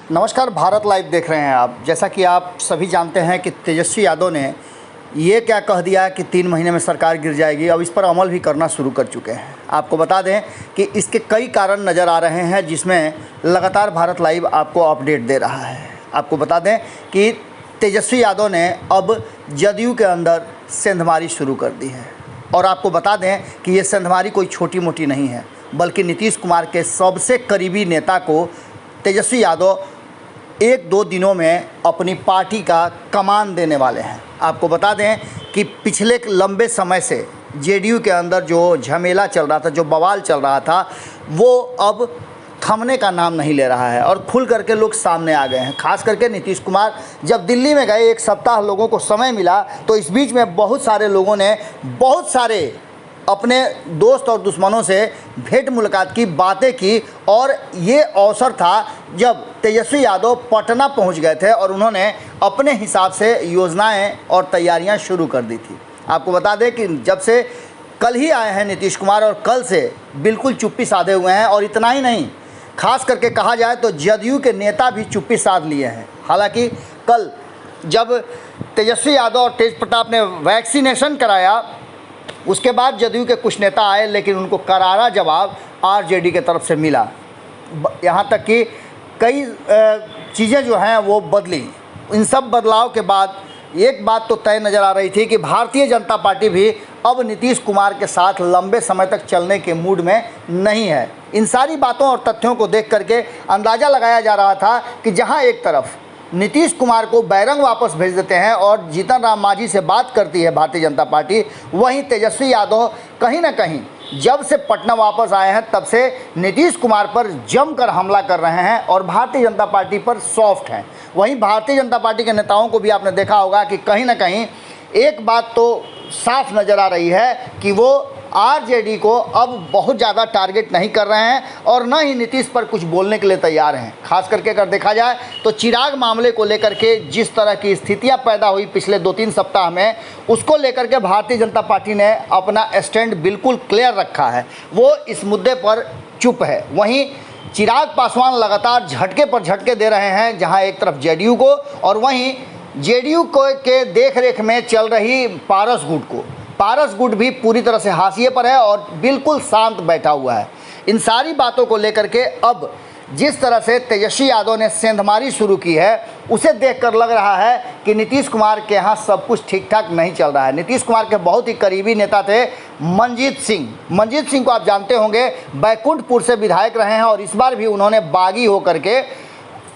नमस्कार, भारत लाइव देख रहे हैं आप। जैसा कि आप सभी जानते हैं कि तेजस्वी यादव ने ये क्या कह दिया कि 3 महीने में सरकार गिर जाएगी, अब इस पर अमल भी करना शुरू कर चुके हैं। आपको बता दें कि इसके कई कारण नज़र आ रहे हैं, जिसमें लगातार भारत लाइव आपको अपडेट दे रहा है। आपको बता दें कि तेजस्वी यादव ने अब जदयू के अंदर सेंधमारी शुरू कर दी है, और आपको बता दें कि ये सेंधमारी कोई छोटी मोटी नहीं है, बल्कि नीतीश कुमार के सबसे करीबी नेता को तेजस्वी यादव 1-2 दिनों में अपनी पार्टी का कमान देने वाले हैं। आपको बता दें कि पिछले लंबे समय से जेडीयू के अंदर जो झमेला चल रहा था, जो बवाल चल रहा था, वो अब थमने का नाम नहीं ले रहा है और खुल करके लोग सामने आ गए हैं। खास करके नीतीश कुमार जब दिल्ली में गए, 1 सप्ताह लोगों को समय मिला, तो इस बीच में बहुत सारे लोगों ने बहुत सारे अपने दोस्त और दुश्मनों से भेंट मुलाकात की, बातें की, और ये अवसर था जब तेजस्वी यादव पटना पहुंच गए थे और उन्होंने अपने हिसाब से योजनाएं और तैयारियां शुरू कर दी थी। आपको बता दें कि जब से कल ही आए हैं नीतीश कुमार, और कल से बिल्कुल चुप्पी साधे हुए हैं। और इतना ही नहीं, खास करके कहा जाए तो जदयू के नेता भी चुप्पी साध लिए हैं। हालांकि कल जब तेजस्वी यादव और तेज प्रताप ने वैक्सीनेशन कराया, उसके बाद जदयू के कुछ नेता आए, लेकिन उनको करारा जवाब आरजेडी के तरफ से मिला। यहाँ तक कि कई चीज़ें जो हैं वो बदली। इन सब बदलाव के बाद एक बात तो तय नज़र आ रही थी कि भारतीय जनता पार्टी भी अब नीतीश कुमार के साथ लंबे समय तक चलने के मूड में नहीं है। इन सारी बातों और तथ्यों को देख करके अंदाज़ा लगाया जा रहा था कि जहाँ एक तरफ नीतीश कुमार को बैरंग वापस भेज देते हैं और जीतन राम मांझी से बात करती है भारतीय जनता पार्टी, वहीं तेजस्वी यादव कहीं ना कहीं जब से पटना वापस आए हैं तब से नीतीश कुमार पर जमकर हमला कर रहे हैं और भारतीय जनता पार्टी पर सॉफ्ट हैं। वहीं भारतीय जनता पार्टी के नेताओं को भी आपने देखा होगा कि कहीं ना कहीं एक बात तो साफ नज़र आ रही है कि वो आरजेडी को अब बहुत ज़्यादा टारगेट नहीं कर रहे हैं और न ही नीतीश पर कुछ बोलने के लिए तैयार हैं। खास करके अगर देखा जाए तो चिराग मामले को लेकर के जिस तरह की स्थितियां पैदा हुई पिछले 2-3 सप्ताह में, उसको लेकर के भारतीय जनता पार्टी ने अपना स्टैंड बिल्कुल क्लियर रखा है। वो इस मुद्दे पर चुप है। वहीं चिराग पासवान लगातार झटके पर झटके दे रहे हैं, जहाँ एक तरफ जेडीयू को और वहीं जेडीयू को के देख रेख में चल रही पारस गुट को। पारस गुट भी पूरी तरह से हाशिए पर है और बिल्कुल शांत बैठा हुआ है। इन सारी बातों को लेकर के अब जिस तरह से तेजस्वी यादव ने सेंधमारी शुरू की है, उसे देखकर लग रहा है कि नीतीश कुमार के यहाँ सब कुछ ठीक ठाक नहीं चल रहा है। नीतीश कुमार के बहुत ही करीबी नेता थे मंजीत सिंह। मंजीत सिंह को आप जानते होंगे, बैकुंठपुर से विधायक रहे हैं और इस बार भी उन्होंने बागी होकर के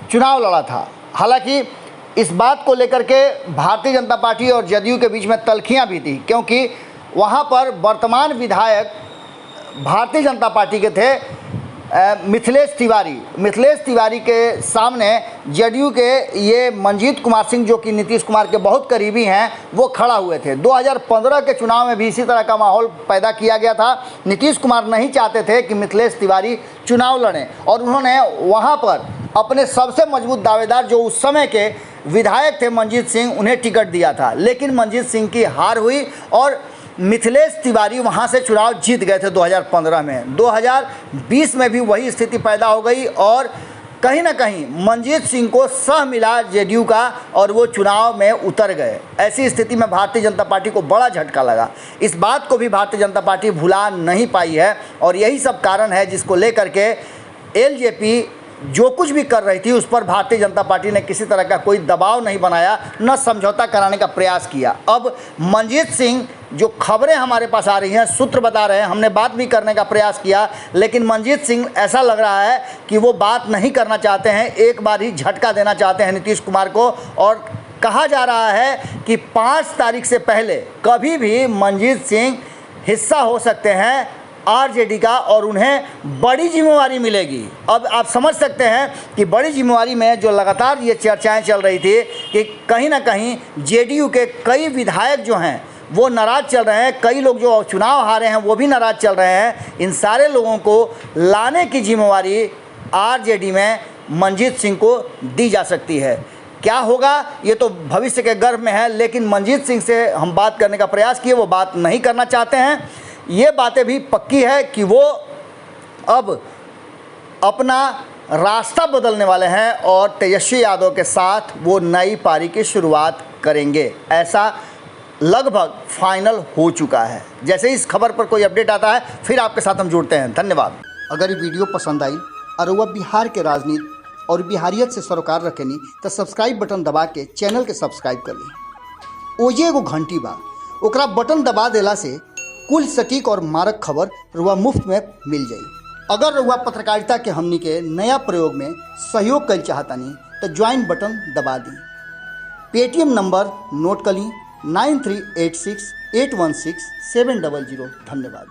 चुनाव लड़ा था। हालांकि इस बात को लेकर के भारतीय जनता पार्टी और जदयू के बीच में तल्खियां भी थी, क्योंकि वहां पर वर्तमान विधायक भारतीय जनता पार्टी के थे मिथिलेश तिवारी के सामने जदयू के ये मंजीत कुमार सिंह, जो कि नीतीश कुमार के बहुत करीबी हैं, वो खड़ा हुए थे। 2015 के चुनाव में भी इसी तरह का माहौल पैदा किया गया था। नीतीश कुमार नहीं चाहते थे कि मिथिलेश तिवारी चुनाव लड़ें और उन्होंने वहाँ पर अपने सबसे मजबूत दावेदार, जो उस समय के विधायक थे मंजीत सिंह, उन्हें टिकट दिया था। लेकिन मंजीत सिंह की हार हुई और मिथिलेश तिवारी वहां से चुनाव जीत गए थे 2015 में। 2020 में भी वही स्थिति पैदा हो गई और कहीं ना कहीं मंजीत सिंह को सह मिला जेडीयू का और वो चुनाव में उतर गए। ऐसी स्थिति में भारतीय जनता पार्टी को बड़ा झटका लगा। इस बात को भी भारतीय जनता पार्टी भुला नहीं पाई है और यही सब कारण है जिसको लेकर के एलजेपी जो कुछ भी कर रही थी उस पर भारतीय जनता पार्टी ने किसी तरह का कोई दबाव नहीं बनाया, न समझौता कराने का प्रयास किया। अब मंजीत सिंह, जो खबरें हमारे पास आ रही हैं, सूत्र बता रहे हैं, हमने बात भी करने का प्रयास किया, लेकिन मंजीत सिंह ऐसा लग रहा है कि वो बात नहीं करना चाहते हैं, एक बार ही झटका देना चाहते हैं नीतीश कुमार को। और कहा जा रहा है कि 5 तारीख से पहले कभी भी मंजीत सिंह हिस्सा हो सकते हैं आरजेडी का और उन्हें बड़ी जिम्मेवारी मिलेगी। अब आप समझ सकते हैं कि बड़ी जिम्मेवारी में जो लगातार ये चर्चाएं चल रही थी कि कहीं ना कहीं जेडीयू के कई विधायक जो हैं वो नाराज़ चल रहे हैं, कई लोग जो चुनाव हारे हैं वो भी नाराज़ चल रहे हैं। इन सारे लोगों को लाने की जिम्मेवारी आरजेडी में मंजीत सिंह को दी जा सकती है। क्या होगा ये तो भविष्य के गर्भ में है, लेकिन मंजीत सिंह से हम बात करने का प्रयास किए, वो बात नहीं करना चाहते हैं। ये बातें भी पक्की है कि वो अब अपना रास्ता बदलने वाले हैं और तेजस्वी यादव के साथ वो नई पारी की शुरुआत करेंगे, ऐसा लगभग फाइनल हो चुका है। जैसे ही इस खबर पर कोई अपडेट आता है फिर आपके साथ हम जुड़ते हैं। धन्यवाद। अगर ये वीडियो पसंद आई और वह बिहार के राजनीति और बिहारियत से सरोकार रखेनी तो सब्सक्राइब बटन दबा के चैनल के सब्सक्राइब कर ली। ओजे एगो घंटी बा, ओकरा बटन दबा देला से कुल सटीक और मारक खबर रुआ मुफ्त में मिल जाई। अगर रुआ पत्रकारिता के हमनी के नया प्रयोग में सहयोग कर चाहतानी तो ज्वाइन बटन दबा दी। पेटीएम नंबर नोट कर ली 9386816700। धन्यवाद।